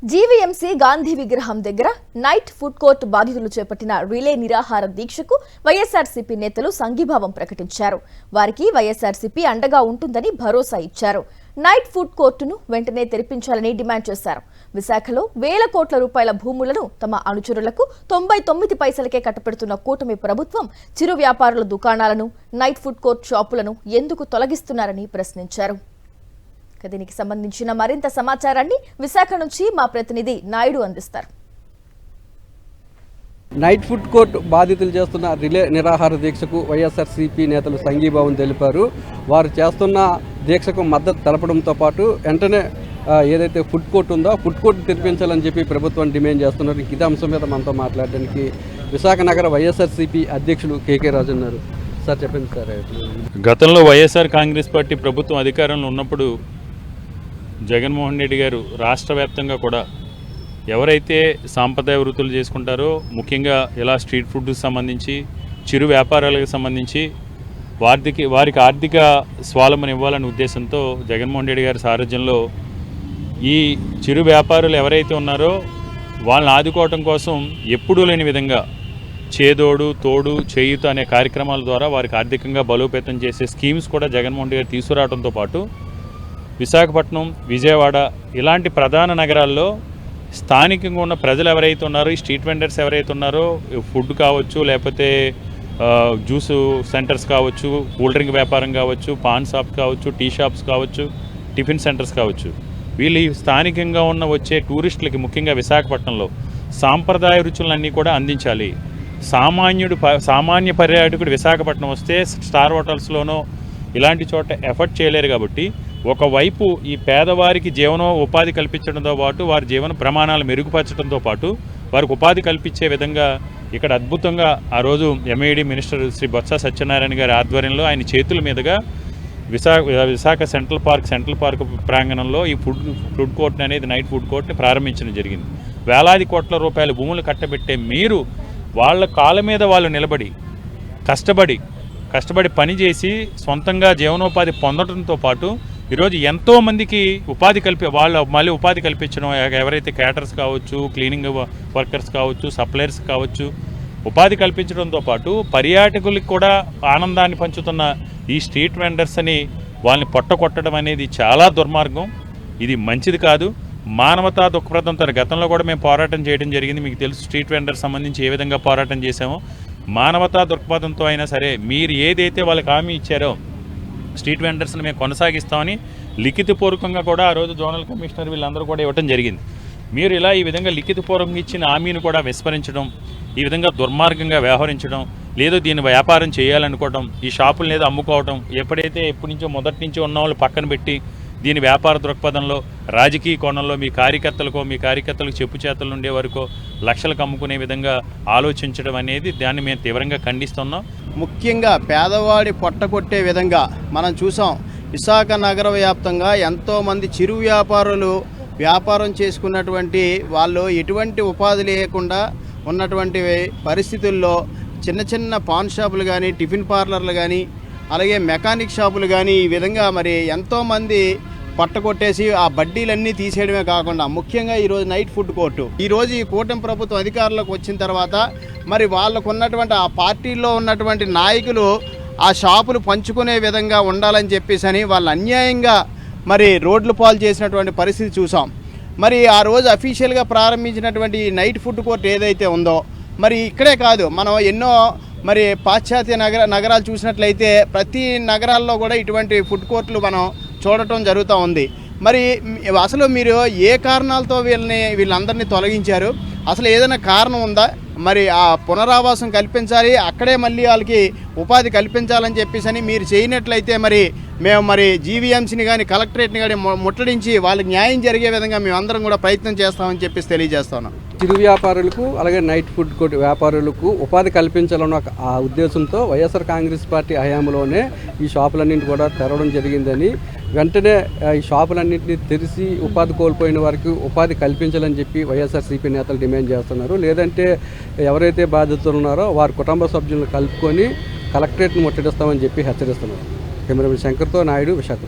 GVMC Gandhi విగ్రహం దగ్గర night food court బాధితులు చేపట్టిన రిలే నిరాహార దీక్షకు వైఎస్ఆర్సీపీ నేతలు సంఘీభావం ప్రకటించారు. వారికి వైఎస్ఆర్సీపీ అండగా ఉంటుందని భరోసా ఇచ్చారు. నైట్ ఫుడ్ కోర్టును వెంటనే తెరిపించాలని డిమాండ్ చేశారు. విశాఖలో వేల కోట్ల రూపాయల భూములను తమ అనుచరులకు 99 పైసలకే కట్టపెడుతున్న కూటమి ప్రభుత్వం చిరు వ్యాపారుల దుకాణాలను, నైట్ ఫుడ్ కోర్ట్ షాపులను ఎందుకు తొలగిస్తున్నారని ప్రశ్నించారు. దీనికి సంబంధించిన మరింత సమాచారాన్ని విశాఖ నుంచి మా ప్రతినిధి నాయుడు అందిస్తారు. నైట్ ఫుడ్ కోర్ట్ బాధితులు చేస్తున్న రిలే నిరాహార దీక్షకు వైఎస్ఆర్సీపీ నేతలు సంఘీభావం తెలిపారు. వారు చేస్తున్న దీక్షకు మద్దతు తెలపడంతో పాటు వెంటనే ఏదైతే ఫుడ్ కోర్ట్ ఉందో ఫుడ్ కోర్ట్ తెరిపించాలని చెప్పి ప్రభుత్వం డిమాండ్ చేస్తున్నారు. ఇదే అంశం మీద మనతో మాట్లాడడానికి విశాఖ నగర వైఎస్ఆర్సీపీ అధ్యక్షులు కేకే రాజు ఉన్నారు. సార్ చెప్పండి సార్. గతంలో వైఎస్ఆర్ కాంగ్రెస్ పార్టీ ప్రభుత్వం అధికారంలో ఉన్నప్పుడు జగన్మోహన్ రెడ్డి గారు రాష్ట్ర వ్యాప్తంగా కూడా ఎవరైతే సాంప్రదాయ వృత్తులు చేసుకుంటారో, ముఖ్యంగా ఇలా స్ట్రీట్ ఫుడ్కి సంబంధించి చిరు వ్యాపారాలకు సంబంధించి వారికి ఆర్థిక స్వావలంబన ఇవ్వాలనే ఉద్దేశంతో జగన్మోహన్ రెడ్డి గారి సారథ్యంలో ఈ చిరు వ్యాపారులు ఎవరైతే ఉన్నారో వాళ్ళని ఆదుకోవటం కోసం ఎప్పుడూ లేని విధంగా చేదోడు తోడు చేయుత అనే కార్యక్రమాల ద్వారా వారికి ఆర్థికంగా బలోపేతం చేసే స్కీమ్స్ కూడా జగన్మోహన్ రెడ్డి గారు తీసుకురావడంతో పాటు విశాఖపట్నం, విజయవాడ ఇలాంటి ప్రధాన నగరాల్లో స్థానికంగా ఉన్న ప్రజలు ఎవరైతే ఉన్నారో, ఈ స్ట్రీట్ వెండర్స్ ఎవరైతే ఉన్నారో, ఫుడ్ కావచ్చు, లేకపోతే జ్యూస్ సెంటర్స్ కావచ్చు, కూల్ డ్రింక్ వ్యాపారం కావచ్చు, పాన్ షాప్స్ కావచ్చు, టీ షాప్స్ కావచ్చు, టిఫిన్ సెంటర్స్ కావచ్చు, వీళ్ళు స్థానికంగా ఉన్న వచ్చే టూరిస్టులకి ముఖ్యంగా విశాఖపట్నంలో సాంప్రదాయ రుచులన్నీ కూడా అందించాలి. సామాన్య పర్యాటకుడు విశాఖపట్నం వస్తే స్టార్ హోటల్స్లోనో ఇలాంటి చోట ఎఫర్ట్ చేయలేరు. కాబట్టి ఒకవైపు ఈ పేదవారికి ఉపాధి కల్పించడంతో పాటు వారి జీవన ప్రమాణాలు మెరుగుపరచడంతో పాటు వారికి ఉపాధి కల్పించే విధంగా ఇక్కడ అద్భుతంగా ఆ రోజు ఎంఏడి మినిస్టర్ శ్రీ బొత్స సత్యనారాయణ గారి ఆధ్వర్యంలో ఆయన చేతుల మీదుగా విశాఖ సెంట్రల్ పార్క్ ప్రాంగణంలో ఈ ఫుడ్ కోర్ట్ అనేది నైట్ ఫుడ్ కోర్ట్ని ప్రారంభించడం జరిగింది. వేలాది కోట్ల రూపాయల భూములు కట్టబెట్టే మీరు వాళ్ళ కాళ్ళ మీద వాళ్ళు నిలబడి కష్టపడి పనిచేసి సొంతంగా జీవనోపాధి పొందడంతో పాటు ఈరోజు ఎంతోమందికి ఉపాధి కల్పించడం, ఎవరైతే క్యాటర్స్ కావచ్చు, క్లీనింగ్ వర్కర్స్ కావచ్చు, సప్లయర్స్ కావచ్చు, ఉపాధి కల్పించడంతో పాటు పర్యాటకులకు కూడా ఆనందాన్ని పంచుతున్న ఈ స్ట్రీట్ వెండర్స్ అని వాళ్ళని పొట్టకొట్టడం అనేది చాలా దుర్మార్గం. ఇది మంచిది కాదు. మానవతా దృక్పథంతో గతంలో కూడా మేము పోరాటం చేయడం జరిగింది. మీకు తెలుసు స్ట్రీట్ వెండర్ సంబంధించి ఏ విధంగా పోరాటం చేశామో. మానవతా దృక్పథంతో అయినా సరే మీరు ఏదైతే వాళ్ళకి హామీ ఇచ్చారో స్ట్రీట్ వెండర్స్ని మేము కొనసాగిస్తామని లిఖితపూర్వకంగా కూడా ఆ రోజు జోనల్ కమిషనర్ వీళ్ళందరూ కూడా ఇవ్వడం జరిగింది. మీరు ఈ విధంగా లిఖితపూర్వకంగా ఇచ్చిన హామీని కూడా విస్మరించడం, ఈ విధంగా దుర్మార్గంగా వ్యవహరించడం, లేదో దీన్ని వ్యాపారం చేయాలనుకోవడం, ఈ షాపులు లేదా అమ్ముకోవడం, ఎప్పటి నుంచో మొదటి నుంచి ఉన్న వాళ్ళు పక్కన పెట్టి దీని వ్యాపార దృక్పథంలో రాజకీయ కోణంలో మీ కార్యకర్తలకు చెప్పు చేతలు ఉండే వరకు లక్షలకు అమ్ముకునే విధంగా ఆలోచించడం అనేది దాన్ని మేము తీవ్రంగా ఖండిస్తున్నాం. ముఖ్యంగా పేదవాడి పొట్టకొట్టే విధంగా మనం చూసాం. విశాఖ నగర వ్యాప్తంగా ఎంతోమంది చిరు వ్యాపారులు వ్యాపారం చేసుకున్నటువంటి వాళ్ళు ఎటువంటి ఉపాధి లేకుండా ఉన్నటువంటి పరిస్థితుల్లో చిన్న పాన్ షాపులు కానీ, టిఫిన్ పార్లర్లు కానీ, అలాగే మెకానిక్ షాపులు కానీ ఈ విధంగా మరి ఎంతోమంది పట్టకొట్టేసి ఆ బడ్డీలన్నీ తీసేయడమే కాకుండా ముఖ్యంగా ఈరోజు నైట్ ఫుడ్ కోర్టు ఈరోజు ఈ కూటమి ప్రభుత్వం అధికారంలోకి వచ్చిన తర్వాత మరి వాళ్ళకు ఉన్నటువంటి ఆ పార్టీల్లో ఉన్నటువంటి నాయకులు ఆ షాపులు పంచుకునే విధంగా ఉండాలని చెప్పేసి వాళ్ళు అన్యాయంగా మరి రోడ్లు పాలు చేసినటువంటి పరిస్థితి చూసాం. మరి ఆ రోజు అఫీషియల్గా ప్రారంభించినటువంటి ఈ నైట్ ఫుడ్ కోర్ట్ ఏదైతే ఉందో మరి ఇక్కడే కాదు, మనం ఎన్నో మరి పాశ్చాత్య నగరాలు చూసినట్లయితే ప్రతి నగరాల్లో కూడా ఇటువంటి ఫుడ్ కోర్టులు మనం చూడటం జరుగుతూ ఉంది. మరి అసలు మీరు ఏ కారణాలతో వీళ్ళందరినీ తొలగించారు? అసలు ఏదైనా కారణం ఉందా? మరి ఆ పునరావాసం కల్పించాలి, అక్కడే మళ్ళీ వాళ్ళకి ఉపాధి కల్పించాలని చెప్పేసి మీరు చేయనట్లయితే మేము జీవీఎంసీని కానీ కలెక్టరేట్ని కానీ ముట్టడించి వాళ్ళకి న్యాయం జరిగే విధంగా మేమందరం కూడా ప్రయత్నం చేస్తామని చెప్పేసి తెలియజేస్తున్నాం. చిరు వ్యాపారులకు అలాగే నైట్ ఫుడ్ కోర్ట్ వ్యాపారులకు ఉపాధి కల్పించాలన్న ఆ ఉద్దేశంతో వైఎస్ఆర్ కాంగ్రెస్ పార్టీ హయాంలోనే ఈ షాపులన్నింటి కూడా తెరవడం జరిగిందని, వెంటనే ఈ షాపులన్నింటినీ తెరిచి ఉపాధి కోల్పోయిన వారికి ఉపాధి కల్పించాలని చెప్పి వైఎస్ఆర్సీపీ నేతలు డిమాండ్ చేస్తున్నారు. లేదంటే ఎవరైతే బాధితులు ఉన్నారో వారి కుటుంబ సభ్యులను కలుపుకొని కలెక్టరేట్ను ముట్టడిస్తామని చెప్పి హెచ్చరిస్తున్నారు. కెమెరామెన్ శంకర్తో నాయుడు, విశాఖ.